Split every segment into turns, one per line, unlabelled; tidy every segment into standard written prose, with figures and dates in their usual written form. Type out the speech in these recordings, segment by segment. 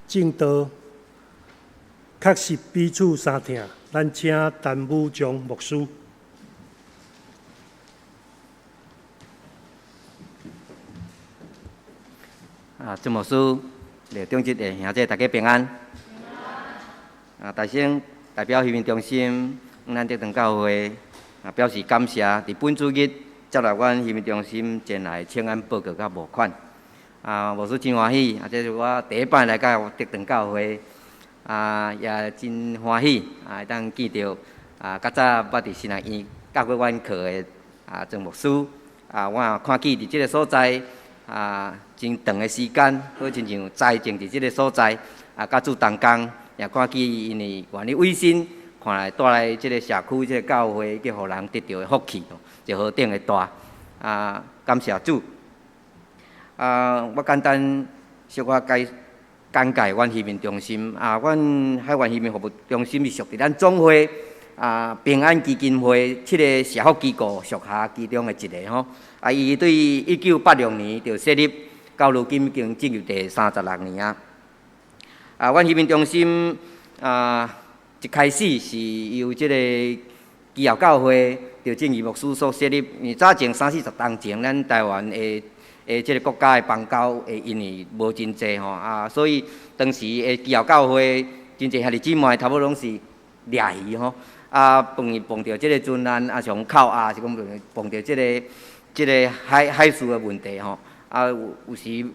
正道确实彼此相疼。咱请陈武忠牧师。
祝牧师、中职的兄弟大家平安。大声代表希望中心、咱德堂教会表示感谢，伫本主日接纳阮希望中心前来请安报告甲募款。牧师真欢喜，这是我第一摆来到德堂教会，也真欢喜，当见到较早捌伫新学院教过阮课的郑牧师，我也看见伫即个所在。真长的时间，好亲像栽种伫即个所在，甲主同工，也看见因为愿意委身，看来带来即个社区、即个教会，去互人得到的福气，就何等的大！感谢主！我简单小可简介阮希望中心。阮海外希望服务中心是属于咱总会平安基金会7个社福机构属下其中的一个吼。伊对1986年就设立，到如今已经进入第36年啊。阮希望中心一开始是由即个基督教会赵正义牧师所设立。早前30-40年前，咱台湾的即个国家的邦交因为无真济吼所以当时的基督教会真济兄弟姊妹差不多拢是掠鱼吼碰到即个船难上口是讲碰到即个海事的问题吼有时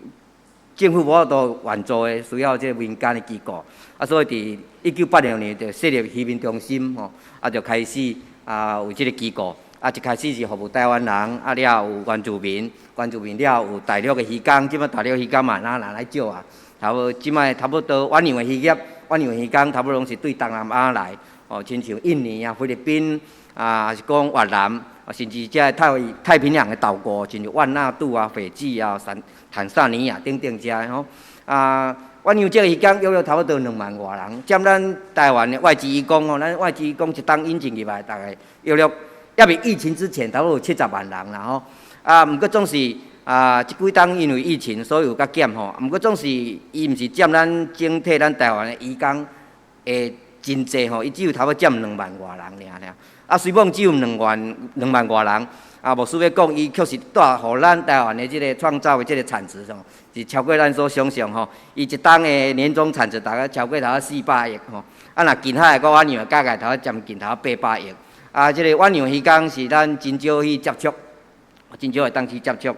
政府无法度援助的，需要即个民间的机构所以伫1986年就设立希望中心吼就开始有即个机构一开始是服务台湾人了有原住民了有大陆的渔工，即摆大陆渔工嘛拿来少即摆差不多远洋的渔业，远洋渔工差不多拢是对东南亚来亲像印尼菲律宾是讲越南。甚至遮太平洋的岛国，亲像万纳度斐济坦桑尼亚等等遮吼远洋这个渔工约差不多2万外人，占咱台湾的外籍移工咱外籍移工一当引进入来，大概约也比疫情之前差不多有70万人啦吼毋过总是即几当因为疫情所以有较减吼，毋过总是伊毋是占咱整体咱台湾的移工的真济吼，伊只有差不多占2万外人尔。虽讲只有2万外人，牧师要讲，伊确实带互咱台湾的即个创造的即个产值吼，是超过咱所想象吼。伊一当的年终产值大概超过头400亿吼。若近海个远洋加起来头将近头800亿。即个远洋渔工是咱真少去接触，真少会当去接触。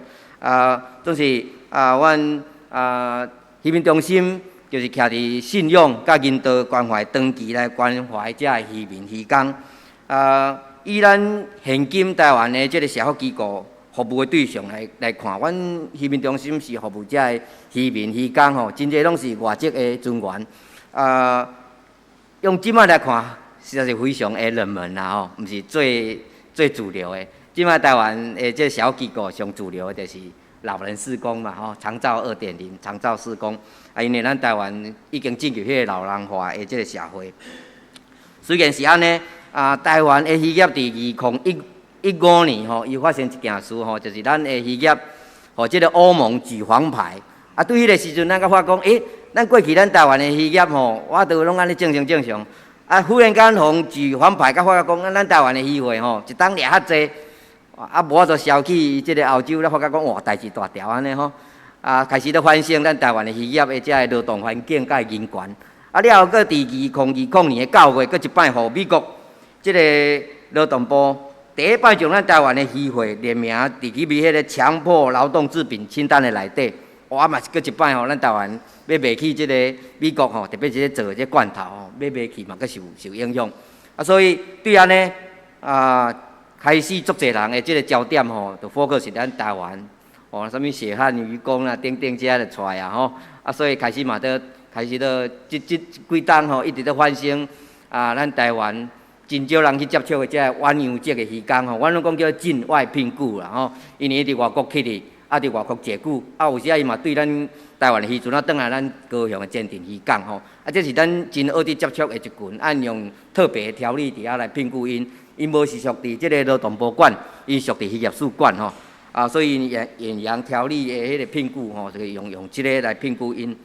总是阮希望中心就是徛伫信仰甲人道关怀长期来关怀遮个渔民渔工。以咱现今台湾的即个社福机构服务的对象来看，阮渔民中心是服务遮个渔民渔工吼，真济拢是外籍的船员。用即摆来看，实在是非常的热门啦吼，毋是最主流的。即摆台湾的即个社福机构上主流的就是老人事工嘛吼，长照2.0、长照事工。因为咱台湾已经进入迄个老人化的即个社会，虽然是安尼。台湾的渔业伫2015年吼，伊发生一件事吼，就是咱的渔业，互即个欧盟举黄牌。对迄个时阵，咱才发讲，咱过去咱台湾的渔业吼，我都拢安尼正常。忽然间互举黄牌，才发觉讲，咱台湾的渔会吼，一当掠较济，无法度销去即个欧洲，才发觉讲，哇，代志大条安尼吼。开始咧反省咱台湾的渔业的遮个劳动环境甲人权。了后，搁伫2020年的9月，搁一摆互美国。即个劳动部第一摆将咱台湾的渔会列名伫去迄个强迫劳动制品清单的内底，嘛是搁一摆吼，咱台湾要卖去即个美国吼，特别是咧做即罐头吼，要卖去嘛，搁受影响。所以对安尼开始足侪人的即个焦点吼，就 focus 是咱台湾啥物血汗渔工等等遮就出来吼，所以开始嘛即几档吼，一直咧反省咱台湾。真少人去接触的遮远洋这个渔工吼，阮拢讲叫境外聘雇啦吼，因为伊伫外国去哩，伫外国坐久，有时伊嘛对咱台湾的渔船转来咱高雄的坚定渔港吼，这是咱真好伫接触的一群，按用特别条例伫遐来聘雇因无是属伫即个劳动部管，伊属伫渔业署管吼，所以远洋条例的迄个聘雇吼，就是用即个来聘雇因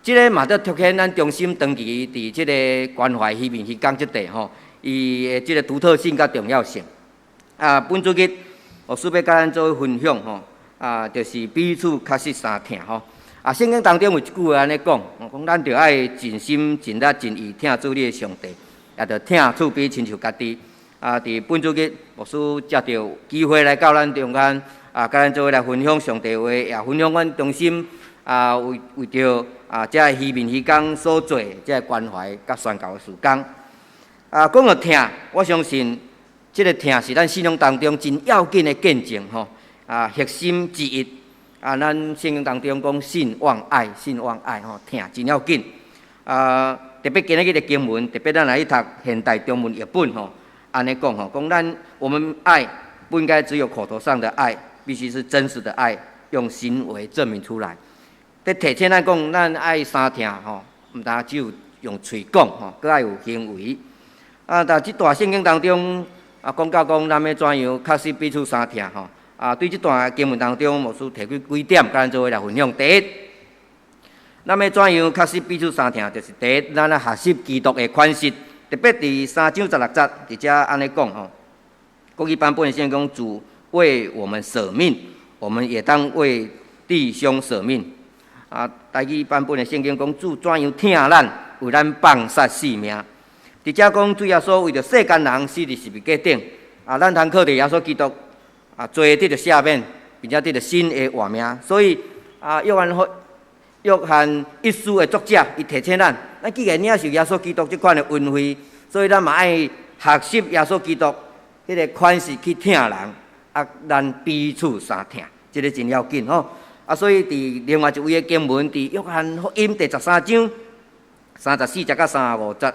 即个嘛，得凸显咱中心长期伫即个关怀渔民渔工即地吼，伊的即个独特性甲重要性。本主日牧师要甲咱做分享吼，就是彼此确实相疼吼。圣经当中有一句话安尼讲，讲咱着爱尽心尽力尽意疼主你的上帝，也着疼厝边亲像家己。伫本主日牧师接到机会来到咱中间，甲咱做伙来分享上帝话，也分享阮中心为着遮渔民渔工所做遮关怀甲宣教的事工。讲到疼，我相信即个疼是咱信仰当中真要紧的见证吼。核心之一咱圣经当中讲信望爱，信望爱吼，疼真要紧。特别今日的经文，特别咱来去读现代中文译本吼，安尼讲吼，讲我们爱不应该只有口头上的爱，必须是真实的爱，用行为证明出来。在提醒咱讲，咱爱相疼吼，毋单只有用嘴讲吼，佮爱有行为。但即段圣经当中讲到讲，咱要怎样确实彼此相疼吼。对即段经文当中，牧师提几点，甲咱做伙来分享。第一，咱要怎样确实彼此相疼，就是第一，咱来学习基督的款式。特别伫3章16节，伫遮安尼讲吼，国语版本的圣经讲，主为我们舍命，我们也当为弟兄舍命。台语版本的圣经讲，主怎样疼咱，为咱放杀性命。伫遮讲，主耶稣为着世间人死伫十字架顶，咱通靠着耶稣基督。罪得着赦免，并且得着新的活命。所以约翰一书的作者，伊提醒咱既然领受耶稣基督这款的恩惠，所以咱嘛爱学习耶稣基督迄个款式去疼人，咱彼此相疼，这个真要紧吼。所以伫另外一位的经文，伫约翰福音第13章34节到35节，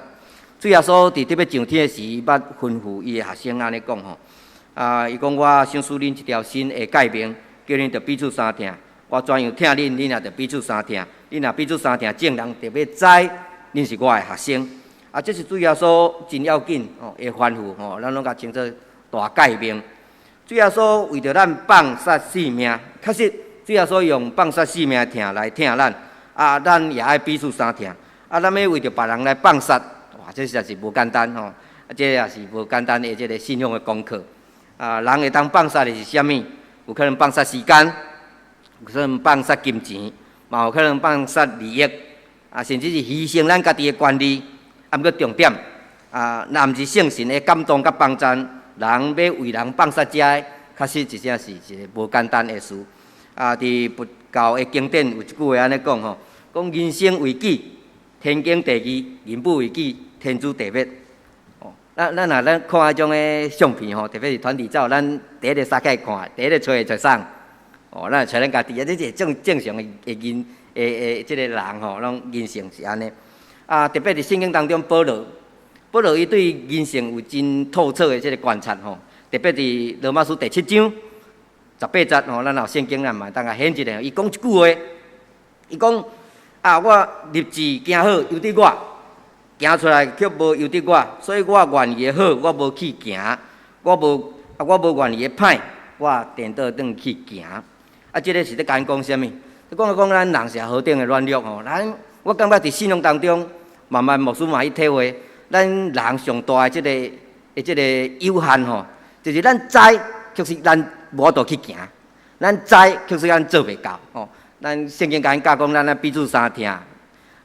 主耶稣伫特别上天的时，捌吩咐伊的学生安尼讲吼。伊讲我想赐恁一条新的诫命，叫恁着彼此相疼。我怎样疼恁，恁也着彼此相疼。恁若彼此相疼，众人特别知恁是我的学生。这是主耶稣真要紧的吩咐吼，咱拢甲称作大诫命。主耶稣为着咱放杀性命，确实主耶稣用放杀性命疼来疼咱，咱也爱彼此相疼。咱要为着别人来放杀，哇，这实在是无简单吼。这也是无简单的这个信仰的功课。人会当放杀的是啥物？有可能放杀时间，有可能放杀金钱，嘛有可能放杀利益，甚至是牺牲咱家己的权利。毋过重点，若毋是圣神的感动甲帮助，人要为人放杀遮，确实真正是一个无简单的事。伫佛教的经典有一句话安尼讲吼，讲人生为己，天经地义；人不为己，天诛地灭。咱看迄种的相片吼，特别是团体照，咱第一个撒开看，第一个找会找啥？咱找咱家己，这是正常的人即个人吼，拢人性是安尼。特别是圣经当中，保罗伊对人性有真透彻的即个观察吼。特别是罗马书第7章18节吼，咱有圣经咱嘛当个显一下。伊讲一句话，伊讲我立志行好，由得我。行出来却无由得我，所以我愿意的好，我无去行；我无愿意的歹，我颠倒转去行。这个是咧讲啥物？讲咱人是何等的软弱吼！我感觉伫信仰当中，慢慢牧师嘛去体会，咱人上大的即个有限吼，就是咱知，却是咱无度去行；咱知，却是咱做袂到吼。咱圣经甲咱教讲，咱彼此相疼，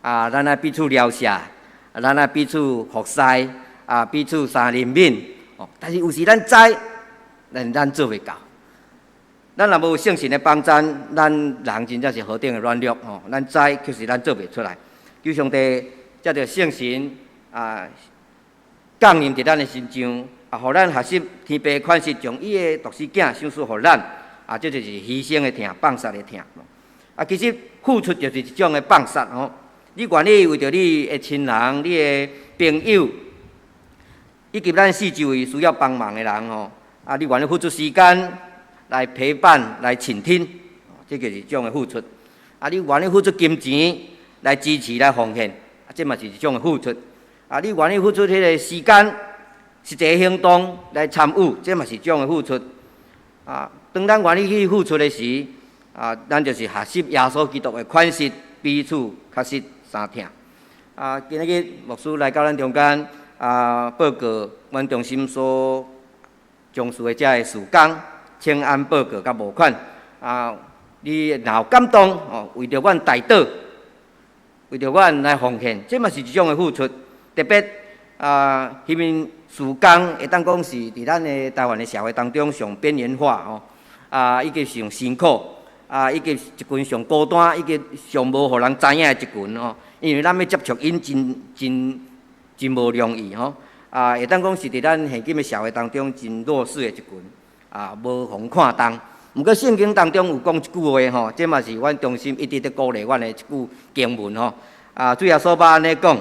咱彼此了解。咱彼此服侍，彼此相怜悯，但是有时咱知，咱做袂到。咱若无圣神的帮助，咱人真正是何等的软弱吼！咱知，却是咱做袂出来。求上帝藉着圣神降临伫咱的心上，互咱学习天父的款式，将伊的独生囝赏赐互咱。这就是牺牲的疼，放杀的疼。其实付出就是一种的放杀吼。你愿意为着你的亲人、你的朋友，以及咱四周围需要帮忙的人吼，你愿意付出时间来陪伴、来倾听，这就是一种的付出。你愿意付出金钱来支持、来奉献，这嘛是一种的付出。你愿意付出迄个时间、实际行动来参与，这嘛是一种的付出。当咱愿意去付出的时，咱就是学习耶稣基督的款式。彼此确实相疼。今日牧师来到咱中间，报告阮中心所从事的遮个事工，请按报告甲募款。你若有感动为着阮代祷，为着阮来奉献，这嘛是一种的付出。特别迄面事工会当讲是伫咱的台湾的社会当中上边缘化伊个上辛苦，伊个一群上孤单，伊个上无互人知影的一群因为咱要接触因真无容易会当讲是伫咱现今的社会当中真弱势的一群无互看重。毋过圣经当中有讲一句话这嘛是阮中心一直在鼓励阮的一句经文主耶稣安尼讲，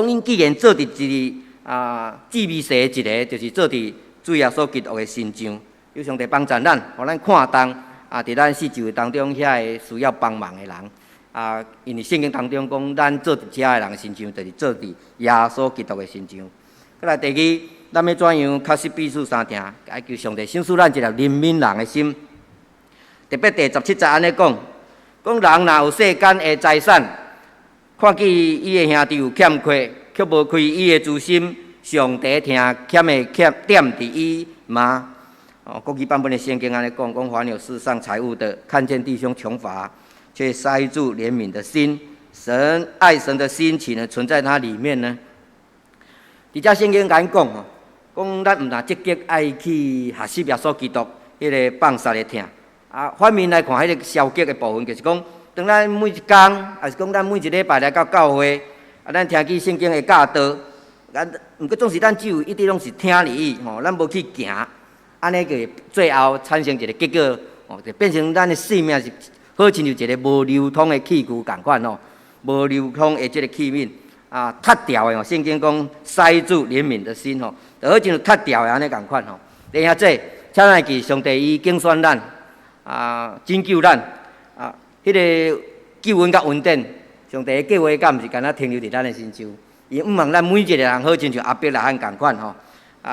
因既然做伫一个至微细的一个，就是做伫主耶稣基督的身上，有上帝帮助咱，互咱看重伫咱四周围当中遐个需要帮忙的人因为圣经当中讲，咱做伫遮的人身上，就是做伫耶稣基督的身上。再来第二，咱要怎样确实彼此相疼？要求上帝赏赐咱一条怜悯人的心。特别第17节安尼讲，人若有世间的财产，看见伊的兄弟有欠缺，却无开伊的自心，上帝听欠的点伫伊吗？国语版本的圣经安尼讲，凡有世上财物的，看见弟兄穷乏，却塞住怜悯的心，爱神的心岂能存在他里面呢？伫遮圣经讲咱毋但积极爱去学习耶稣基督迄个放杀的疼反面来看，迄个消极的部分，就是讲，当咱每一工，还是讲咱每一礼拜来到教会咱听去圣经的教导，毋过总是咱只有一直拢是听而已咱无去行，安尼个最后产生一个结果就变成咱的生命是好亲像一个无流通的器具共款无流通的即个器皿塌掉的圣经讲塞住怜悯的心就好像塌掉的安尼共款弟兄姐，请咱记上帝伊拣选咱拯救咱迄个救恩甲恩典，上帝的计划敢毋是干那停留伫咱的身上，伊毋望咱每一个人好亲像阿伯拉罕共款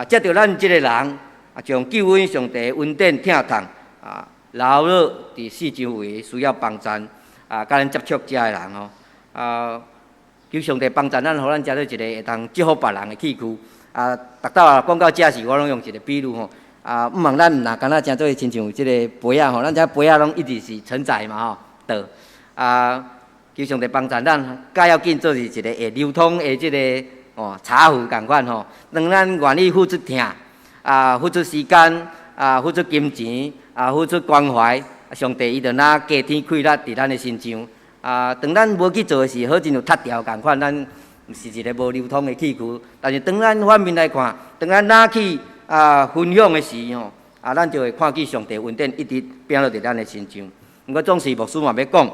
接着咱即个人将救恩上帝的恩典听透留落伫四周围需要帮助甲咱接触遮的人求上帝帮助咱，互咱遮做一个会当祝福别人的器具逐道讲到遮时，我拢用一个比喻毋望咱若干那诚做亲像即个杯咱遮杯拢一直是承载嘛倒求上帝帮助咱，甲要紧做是一个会流通的即个茶壶共款当咱愿意付出疼付出时间付出金钱付出关怀，上帝伊就拿加天开力伫咱的身上当咱无去做的事，好亲像塌掉共款，咱是一个无流通的器具。但是当咱反面来看，当咱拿去分享的时咱就会看见上帝恩典一直变落伫咱的身上。毋过总是牧师嘛要讲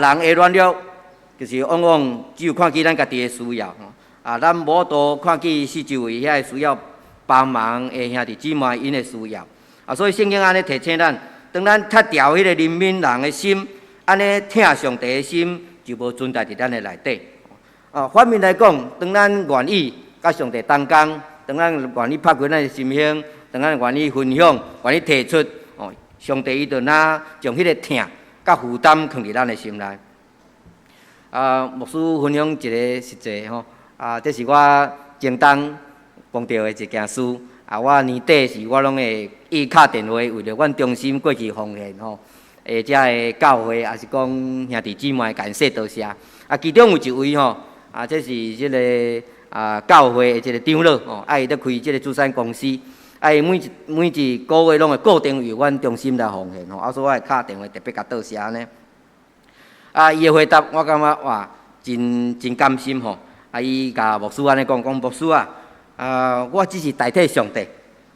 人的软弱，就是往往只有看见咱家己的需要咱无多看见四周围遐需要帮忙的兄弟姊妹因的需要所以圣经安尼提醒咱，当咱塌掉迄个怜悯人的心，安尼疼上帝的心就无存在伫咱的内底反面来讲，当咱愿意甲上帝同工，当咱愿意拍开咱的心胸，当咱愿意分享，愿意提出上帝伊就拿将迄个疼甲负担放伫咱的心内牧师分享一个实际这是我前当碰到的一件事我年底时我拢会伊敲电话，为着阮中心过去奉献遮的教会，也是讲兄弟姊妹感谢多谢其中有一位这是即个教会的即个长老伊咧开即个珠山公司伊每一个月拢会固定由阮中心来奉献所以我会敲电话特别甲多谢呢伊的回答我感觉哇真甘心伊甲牧师安尼讲牧师我只是代替上帝，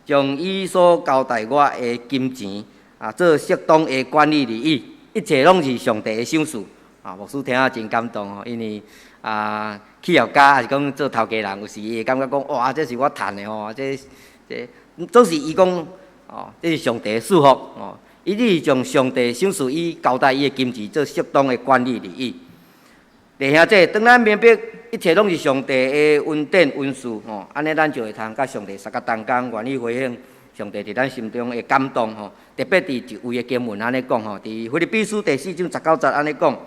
将伊所交代我的金钱做适当的管理利益，一切拢是上帝的赏赐牧师听真感动因为企业家还是讲做头家人，有时伊会感觉讲哇，这是我赚的这总是伊讲这是上帝的祝福伊是将上帝赏赐伊交代伊的金钱做适当的管理利益。弟兄姐，当咱明白一切拢是上帝的恩典恩赐安尼咱就会通甲上帝相甲同工，愿意回应上帝伫咱心中的感动吼，特别伫一位的经文安尼讲吼，伫腓立比书第4章19节安尼讲，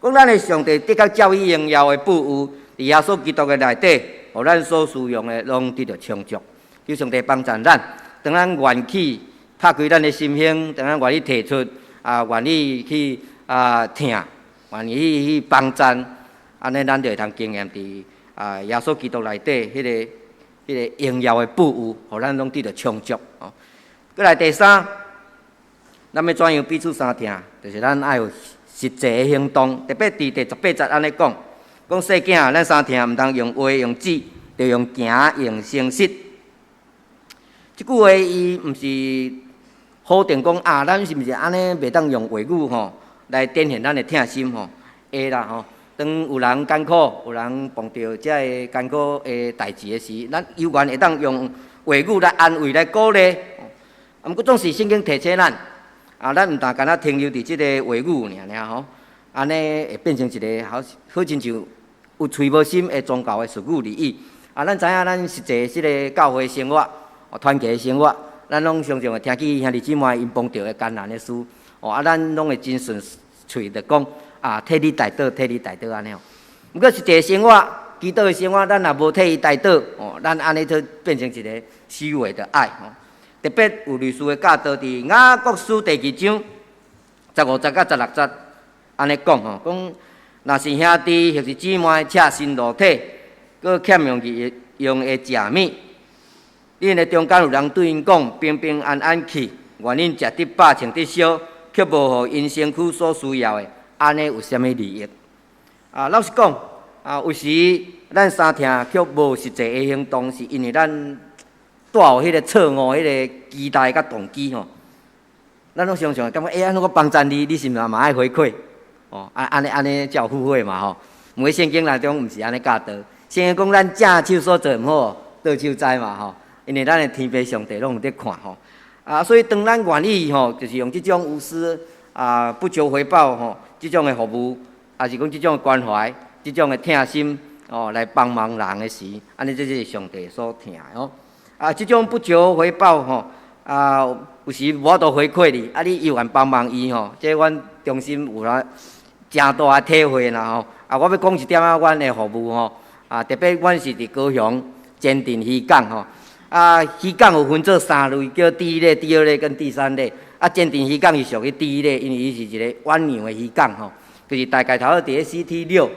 讲咱的上帝的确照伊荣耀的不有，伫耶稣基督的内底，互咱所需用的拢得到充足。求上帝帮助咱，当咱愿起拍开咱的心胸，当咱愿意提出愿意去听，愿意去帮赞，安尼咱就会通经验伫耶稣基督内底迄个荣耀的不有，互咱拢得到充足。哦，过来第三，咱要怎样彼此相听？就是咱爱有实际的行动，特别伫第18节安尼讲，讲细囝，咱相听毋通用话用指，着用行用诚实。即句话伊毋是否定讲咱是毋是安尼袂当用话语吼来展现咱的疼心吼？会啦吼。当有人艰苦，有人碰到遮个艰苦的代志的时，咱有缘会当用话语来安慰、来鼓励。毋过总是圣经提醒咱，咱毋但干那停留伫即个话语尔吼，安尼会变成一个好亲像有喙无心的宗教的术语而已。咱知影咱实际即个教会生活、团契的生活，咱拢常常会听见兄弟姊妹因碰到的艰难的事，咱拢会真顺喙着讲。替你代祷，替你代祷安尼哦。毋过实际生活，基督的生活，咱也无替伊代祷，咱安尼就变成一个虚伪的爱吼。特别有类似的教导伫雅各书第2章15节到16节安尼讲吼，讲若是兄弟或是姊妹赤身裸体，佮欠用的食物，恁的中间有人对因讲平平安安去，愿恁食得饱穿得少，却无互因身躯所需要的。安尼有啥物利益？老实讲，有时咱相听却无实际的行动，是因为咱带有迄个错误、迄个期待甲动机吼。咱拢常常感觉，安怎我帮助你，你是毋是嘛爱回馈？安尼才有付费嘛吼。每圣经内中毋是安尼教导，圣经讲咱正手所做毋好，倒手知嘛吼。因为咱的天父上帝拢有在看吼。所以当咱愿意吼，就是用即种无私不求回报吼。即种的服务，也是讲即种的关怀，即种的疼心来帮忙人的时，安尼这是上帝所疼的吼。即种不求回报吼，有时无法度回馈你，你有愿帮忙伊吼，这阮中心有啦真大的体会啦吼。我要讲一点阮的服务吼，特别阮是伫高雄坚定渔港吼。渔港有分做3类，叫第一类、第2类跟第3类。坚定渔港是属于第一类，因为伊是一个远洋的渔港吼，就是大概头伫咧 CT6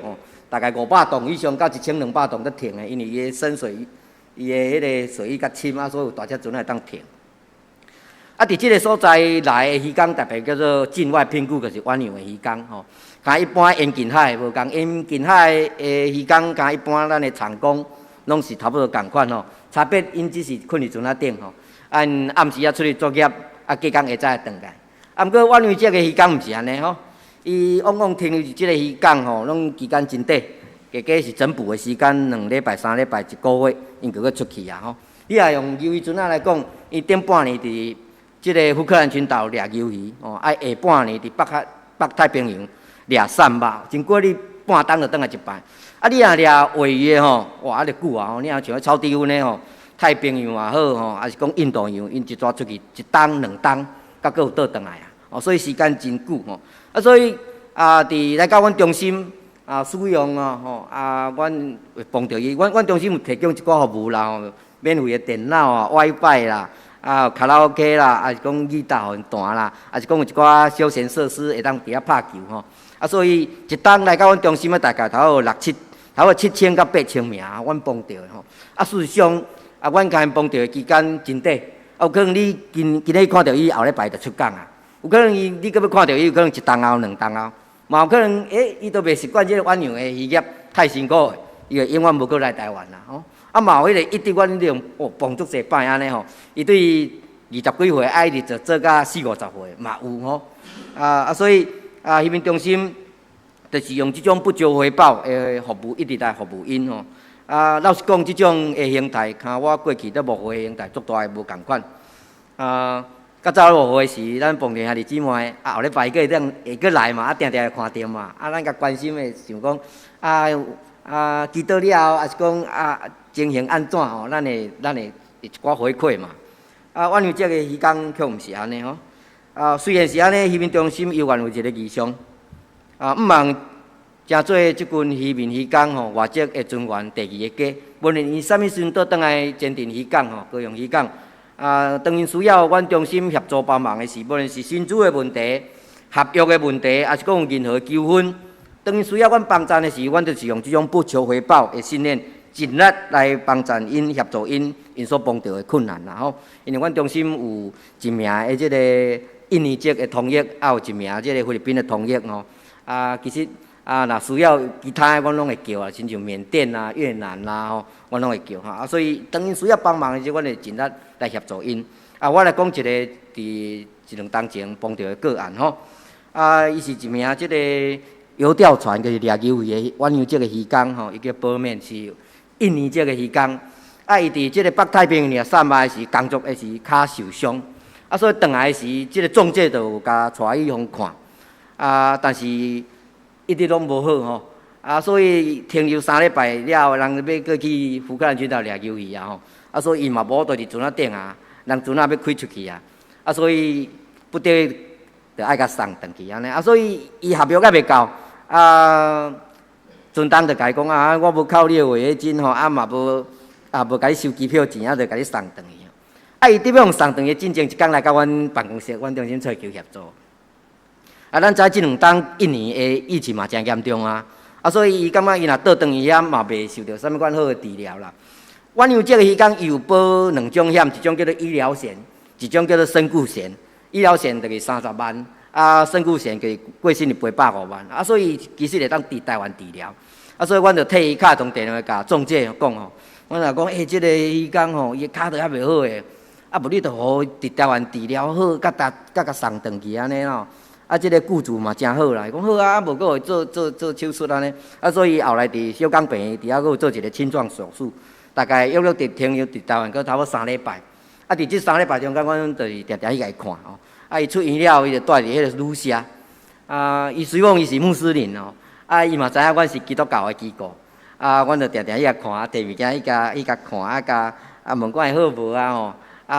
大概500吨以上到1200吨才停的，因为伊的深水，伊的迄个水域较深所以有大车船会当停。伫即个所在来的渔港，特别叫做境外评估，就是远洋的渔港吼。甲一般沿近海无共，沿近海的渔港甲一般咱的长江拢是差不多共款吼，差别因只是困伫船仔顶吼，暗时出去作业。隔工下早会转来，毋过远洋这个渔港毋是安尼吼，伊往往停留伫即个渔港吼，拢期间真短，加是整补的时间2礼拜、3礼拜、1个月，因就去出去啊吼。你若用鱿鱼船仔来讲，伊顶半年伫即个福克兰群岛掠鱿鱼，下半年伫北太平洋掠3肉，真过你半冬就转来一摆。你若掠鲔鱼的吼，哇，就久啊吼，你若像超低温的吼。太平洋也好吼，还是讲印度洋，因一抓出去1冬2冬，才佫有倒转来所以时间真久吼。所以伫来到阮中心使用阮会碰到伊，阮中心有提供一寡服务啦，免费的电脑WiFi 啦，卡拉 OK 啦，还是讲耳道互因弹啦，还是讲有一寡休闲设施会当伫遐拍球吼。所以一冬来到阮中心大概头有7000到8000名，阮碰到吼。事实上。阮甲因碰到的期间真短，有可能你今日看到伊，后礼拜就出港啊。有可能你搁要看到伊，有可能1冬后、2冬后，嘛有可能伊都袂习惯即个远洋的渔业，太辛苦，伊会永远无过来台湾啦吼。嘛有迄个一直阮这种碰足侪摆安尼吼，伊对20几岁爱一直做到40、50岁嘛有吼。所以迄边中心就是用即种不求回报的服务，一直来服务因吼。老实讲，即种的形态，看我过去在幕后的形态，足大的无共款。较早幕后时，咱碰着兄弟姊妹，后礼拜会搁来嘛，定定会看店嘛。咱甲关心的想讲，祈祷了后，还是讲情形安怎吼？咱会一寡回馈嘛。阮有这个鱼缸却毋是安尼吼。虽然是安尼，渔民中心有原有一个义商，毋望真做即群渔民渔港吼，外籍的船员第二个家，无论伊啥物时阵倒转来坚定渔港吼，高雄渔港。当因需要阮中心协助帮忙的是，无论是薪资的问题、合约的问题，还是讲任何纠纷，当因需要阮帮衬的是，阮就是用即种不求回报的信念，尽力来帮衬因、协助因所碰到的困难啦吼。因为阮中心有一名的即个印尼籍的同业，也有一名即个菲律宾的同业吼。其实若需要其他的，阮拢会叫啊，亲像缅甸啊、越南啦吼，阮拢会叫哈。所以当因需要帮忙的时，阮会尽力来协助因。我来讲一个伫一两当前碰到的个案吼。伊是一名即个游钓船，就是掠鱿鱼的，阮有即个渔港吼，伊叫宝面，是印尼籍的渔港。伊伫即个北太平洋上班时，工作的时骹受伤，所以转来时，即个中介就有甲带伊互看，但是一直拢无好吼，所以停留3礼拜了后，人要过去福克兰群岛掠鱿鱼啊吼，所以伊嘛无倒伫船仔顶啊，人船仔要开出去啊，所以不得就爱甲送转去安尼，所以伊合约还袂到，船东就甲伊讲我无扣你的违约金吼，嘛无甲你收机票钱，就甲你送转去。伊伫要用送转去，进前一工来到阮办公室，阮中心找求协助。咱知即2冬印尼的疫情嘛真严重所以伊感觉伊若倒转去遐嘛袂受到啥物款好的治疗啦。阮有即个渔港有保2种险，一种叫做医疗险，一种叫做身故险。医疗险就是30万，身故险就是过身是850万，所以其实会当伫台湾治疗。所以阮就替伊敲通电话甲中介讲吼，阮若讲即个渔港吼，伊骹都还袂好诶，无你著互伫台湾治疗好，甲送转去安尼咯。即个雇主嘛真好啦，伊讲好无搁会做手术安尼，所以后来伫小港病院伫遐搁有做一个清创手术，大概约伫停留伫台湾搁差不多3礼拜，伫即3礼拜中间，阮就是定定去甲伊看吼，伊出院了，伊就住伫迄个旅社，伊虽讲伊是穆斯林伊嘛知影阮是基督教的机构，阮就定定去甲看，摕物件去甲看，甲问我会好无吼，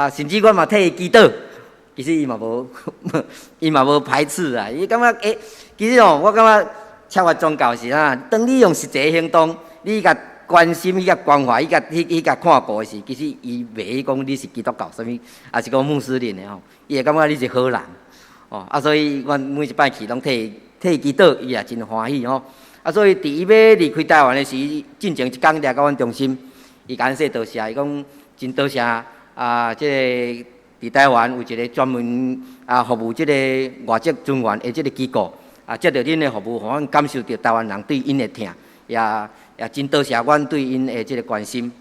甚至阮嘛替伊祈祷。其实伊嘛无排斥伊感觉其实我感觉超越宗教是当你用实际行动，你甲关心、去甲关怀、去甲看顾的时，其实伊袂去讲你是基督教啥物，也是讲穆斯林的伊会感觉你是好人所以阮每一摆去拢替伊祈祷，伊也真欢喜所以伫伊要离开台湾的时，进前一工掠到阮中心，伊甲阮说多谢，伊讲真多谢即个。伫台湾有一个专门服务即个外籍船员的即个机构，接到恁的服务，互阮感受到台湾人对因的疼，也真多谢阮对因的即个关心。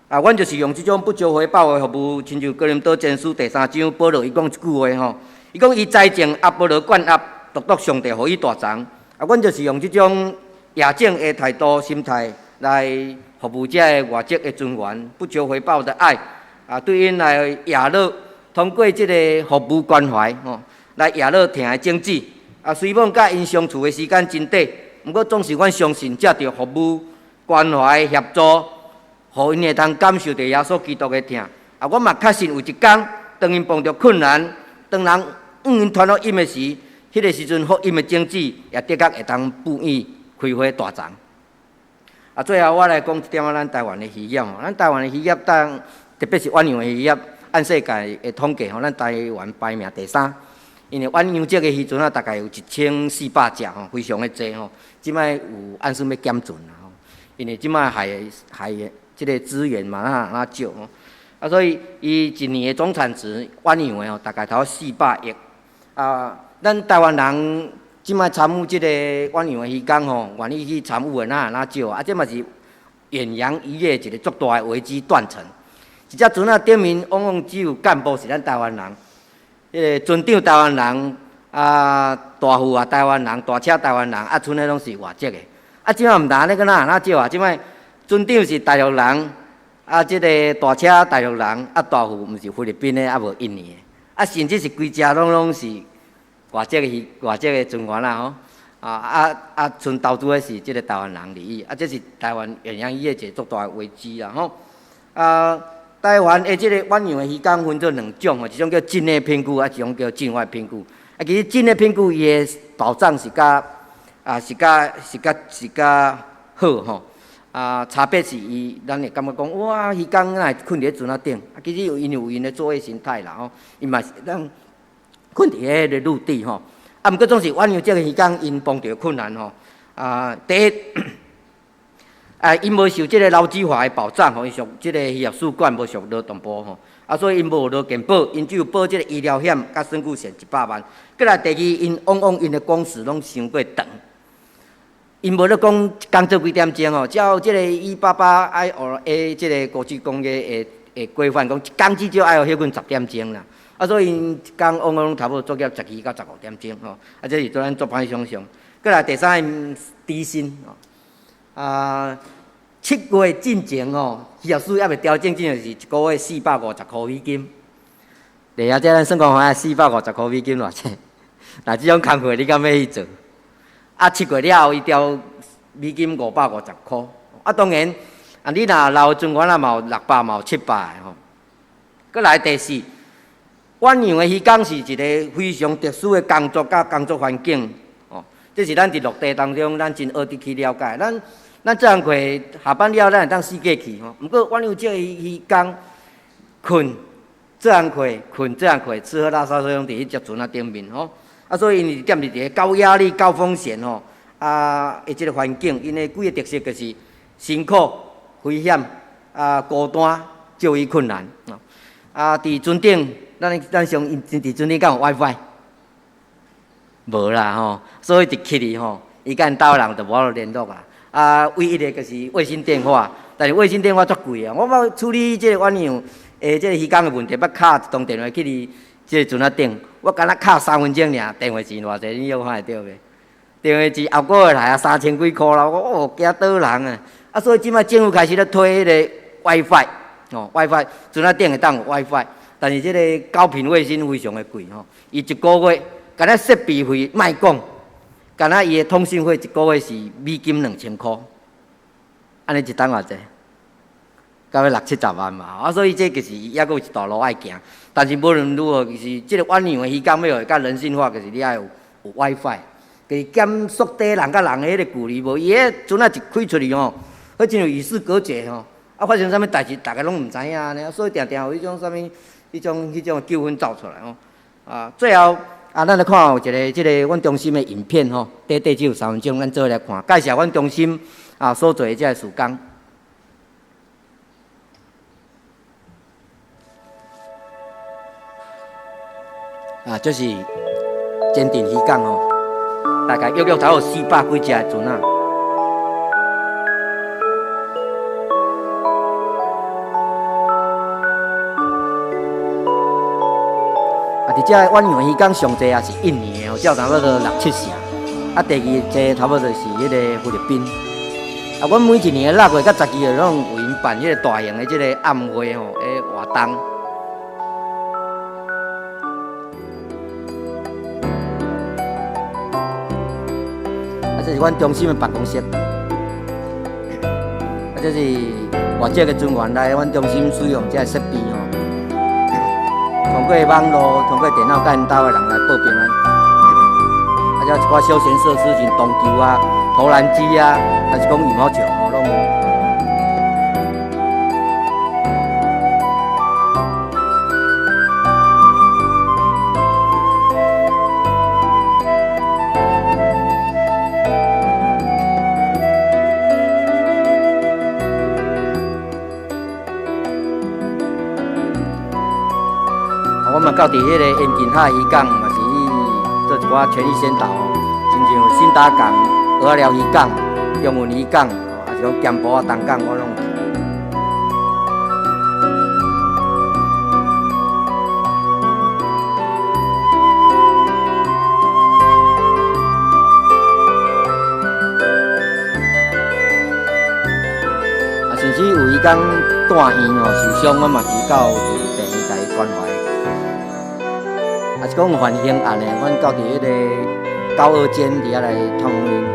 阮就是用即种不求回报的服务，亲像哥林多前书第3章保罗伊讲一句话吼，伊讲伊栽种保罗灌压，独独上帝互伊大长。阮就是用即种野种的态度心态来服务这个外籍的船员，不求回报的爱。对因来亚乐，通过即个服务关怀来亚乐疼的种子。虽然甲因相处的时间真短，毋过总是阮相信，藉着服务、关怀、协助，互因会通感受到耶稣基督的疼。我嘛确信有一天，当因碰到困难，当人因传福音的时，迄个时阵福音的种子也的确会当不易开花大长。最后我来讲一点咱台湾的渔业咱台湾的渔业特别是远洋的渔业，按世界的统计咱台湾排名第3。因为远洋这个渔船大概有1400只非常的多即摆有按算要减准因为即摆海的这个资源嘛少所以伊一年的总产值远洋的大概头400亿咱台湾人即摆参与这个远洋的渔港愿意去参与的少这嘛是远洋渔业一个足大的危机断层。一只船顶面往往只有干部是咱台湾人，迄个船长台湾人，大副台湾人，大车台湾人，剩的拢是外籍的。即摆毋但安尼，个少即摆船长是大陆人，即个大车大陆人，大副毋是菲律宾的，无印尼的，甚至是规只拢是外籍的船员啦剩投资的是即个台湾人利益，这是台湾远洋渔业一个足大的危机啦台湾的即个远洋的鱼缸分做2种，一种叫真的品具，一种叫境外品具。其实真的品具伊的保障是较好吼。差别是伊，咱会感觉讲，哇，鱼缸哪会困伫船仔顶？其实因有因的作业形态啦吼，伊嘛是咱困伫迄个陆地吼。毋过总是远洋即个鱼缸因碰到困难吼。第一，因无受即个劳基法的保障吼，伊属即个渔业主管无属劳动部吼。所以因无劳健保，因只有保即个医疗险甲身躯险100万。过来第二，因往往因的工时拢伤过长。因无咧讲工作几点钟哦，照即个188ILA 即个国际公约的规范，讲一工至少爱有迄份10点钟啦。所以因一工往往差不多作业12到15点钟吼。这是做咱做歹想象。过来第三，因低薪哦。7月进前哦，渔业署还未调整，就是1个月450块美金。第二，这咱算讲下450块美金偌济？那这种工课你敢要去做？7月了后，伊调美金550块。当然，你若留存款嘛有600嘛有700的吼。过来第四，远洋的渔港是一个非常特殊的工作甲工作环境哦。这是咱伫陆地当中，咱真学得去了解。咱这样课下班了，咱会当4假去吼。毋过远洋这个渔港困这样课，困这样课，吃喝拉撒所用伫迄只船仔顶面吼。所以因是踮伫一个高压力、高风险吼的即个环境，因的几个特色就是辛苦、危险、孤单、就医困难伫船顶，咱上伫船顶敢有 WiFi？ 无啦吼，所以伫起哩吼，伊甲因兜人就无法度联络啦。唯一的就是卫星电话，但是卫星电话足贵啊！我要处理即个远洋即个渔港的问题，要敲一通电话去哩即个船仔顶，我敢若敲3分钟尔，电话钱偌济？你有看会到袂？电话钱后个月来3000几箍啦！我惊倒人啊！所以即摆政府开始咧推迄个 WiFi 哦 ，WiFi 船仔顶会当有 WiFi， 但是即个高频卫星非常的贵吼，伊一个月敢若设备费卖讲。敢若伊的通信费1个月是美金2000箍，安尼一单偌济？到要60-70万嘛。所以这就是还佫有一大路爱行。但是无论如何，就是即个远洋的渔港要会较人性化，就是你爱有 WiFi， 就是减缩低人甲人的迄个距离。无伊迄船仔一开出去吼，迄真有与世隔绝吼。发生啥物代志，大家拢毋知影呢。所以定定有迄种啥物，迄种纠纷走出来吼。最后。咱来看有一个即个阮中心的影片吼，短只有3分钟，咱做来看，介绍阮中心所做的即个事工。就是坚定渔港吼，大概约才有400几只的船啊。伫遮远洋渔港上济也是印尼的，有差不多6-7成。第二济差不多是迄个菲律宾。阮每一年的6月到12月，拢有因办迄个大型的即个暗会吼，活动。这是阮中心的办公室。这是外籍的船员来阮中心使用这设备吼。通过网络、通过电脑，甲因兜的人来报平安。还一寡休闲设施，像荡球投篮机还是讲羽毛球拢有。我嘛到伫迄个延近海渔港，嘛是去做一寡权益宣导吼，亲像新打港、鹅寮渔港、中文渔港，还是讲剑埔东港，我拢去。甚至有伊讲断院受伤，我嘛是到第一台关怀。也是讲有犯刑案的，阮到伫迄个高二间伫遐来通因。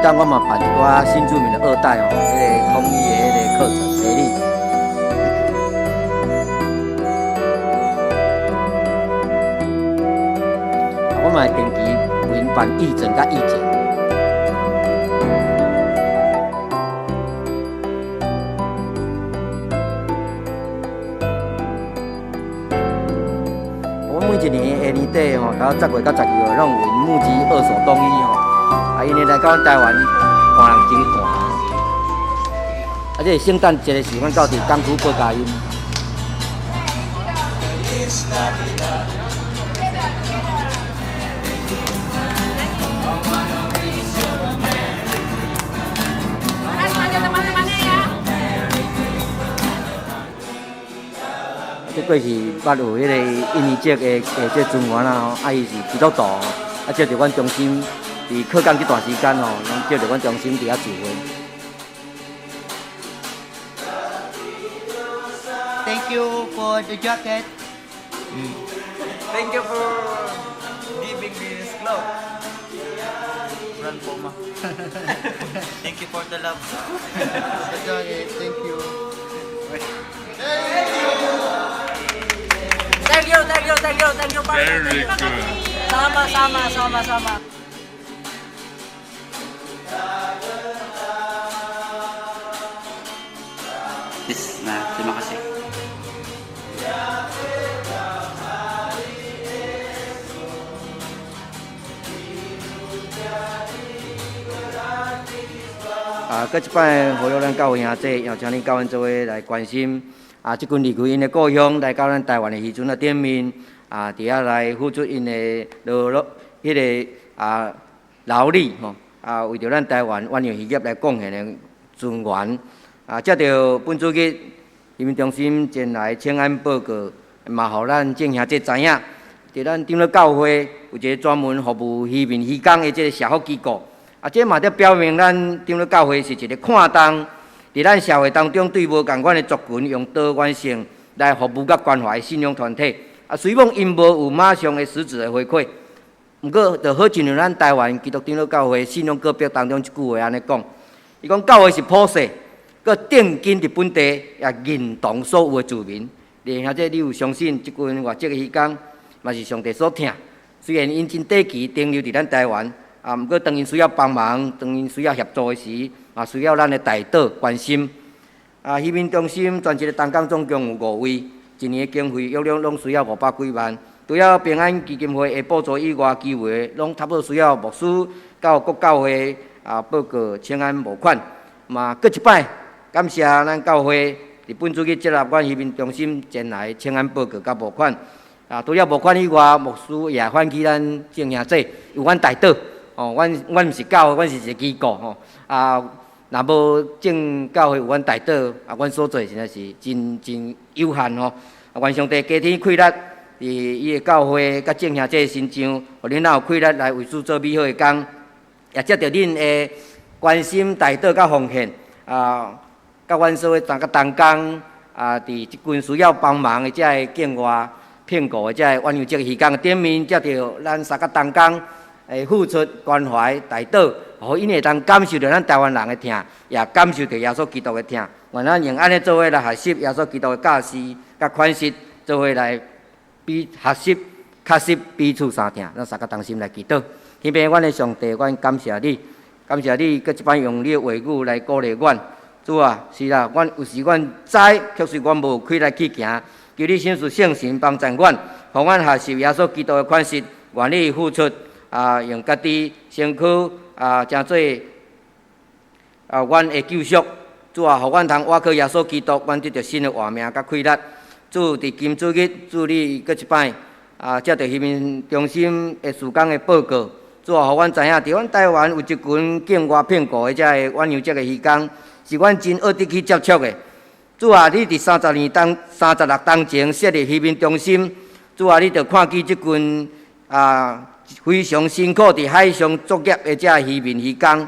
档我嘛办一寡新住民的二代吼，迄个统一的迄个课程培力。我嘛会定期为因办义诊甲义检。我每一年下年底吼，到10月到12月，拢有为募集二手冬衣吼。因为来到台湾，看人真寒。这圣诞节的时阵，到伫港区报佳音。这过去捌有迄个印尼籍的这船员啊，伊是基督徒，接着阮中心。伫课间这段时间吼，拢叫着阮中心伫遐聚会。
Thank you for the jacket.
Thank you for giving this cloth. Run Puma. Thank you for the love.
The jacket. Thank you.
Thank you.
Very good.
Sama. Terima kasih.
搁一摆，呼吁咱教会兄弟，邀请恁教会做伙来关心即群离开因的故乡，来到咱台湾的渔村的顶面伫遐来付出因的迄个劳力吼为着咱台湾远洋渔业来贡献的船员接着本主日渔民中心前来请安报告，嘛，互咱众兄弟知影，伫咱长老教会有一个专门服务渔民渔工的这个社福机构。这嘛得表明咱长老教会是一个看重伫咱社会当中对无共款的族群用多元性来服务甲关怀信仰团体。虽望因无有马上的实质的回馈，毋过就好像咱台湾基督长老教会信仰个别当中一句话安尼讲，伊讲教会是普世，佮定根伫本地，也认同所有的住民。兄弟，你有相信即群外籍的渔工嘛是上帝所疼？虽然因真短期停留伫咱台湾。毋过当因需要帮忙，当因需要协助的时，需要咱的大岛关心。渔民中心全一个单工总共有5位，一年的经费约拢需要500几万。除了平安基金会的补助以外，其余拢差不多需要牧师到各教会报告请安募款。搁一摆感谢咱教会伫本主日接纳阮渔民中心前来请安报告甲募款。除了募款以外，牧师也欢喜咱众兄弟有阮大岛。阮毋是教会，阮是一个机构吼。若无正教会有阮大岛，阮所做实在是真有限吼。愿上帝加添气力，伫伊个教会甲正兄弟身上，互恁有气力来为主做美好的工，也接着恁的关心大岛甲奉献甲阮所甲同工伫即群需要帮忙的遮个境外骗过的遮个远洋籍渔工的顶面，接着咱三个同工。付出关怀大岛，互因会当感受到咱台湾人的疼，也感受到耶稣基督的疼。愿咱用安尼做伙来学习耶稣基督的教示，甲款式做伙来学习、彼此相疼。咱三个同心来祈祷。天父，阮的上帝，阮感谢你，搁一摆用你的话语来鼓励阮。主啊，是啦，有时阮知，却是阮无气力去行。求你显示圣神帮助阮，互阮学习耶稣基督的款式，愿意付出。用家己身躯诚做阮的救赎，主啊，互阮通倚靠耶稣基督，阮得到新的活命甲气力。主伫今主日，主你搁一摆接到渔民中心的事工的报告，主啊，互阮知影，伫阮台湾有一群境外骗过的遮个远洋籍的渔工，是阮真恶得去接触的。主啊，你伫36当前设立渔民中心，主啊，你着看见即群非常辛苦伫海上作业的遮渔民渔工，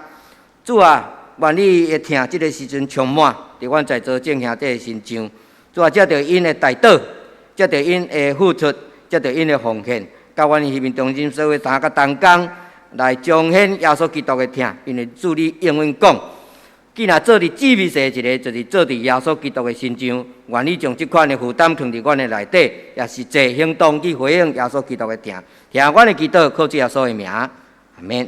主啊，愿你会疼即个时阵充满伫阮在座众兄弟的身上。主啊，接着因的大岛，接着因的付出，接着因的奉献，甲阮渔民中心所有三个同工来彰显耶稣基督的疼，因为主你永远讲，既然做伫姊妹的一个，就是做伫耶稣基督的身上，愿意将这款的负担放伫阮的内底，也是坐行动去回应耶稣基督的疼，听阮的祈祷，靠主耶稣的名，阿免。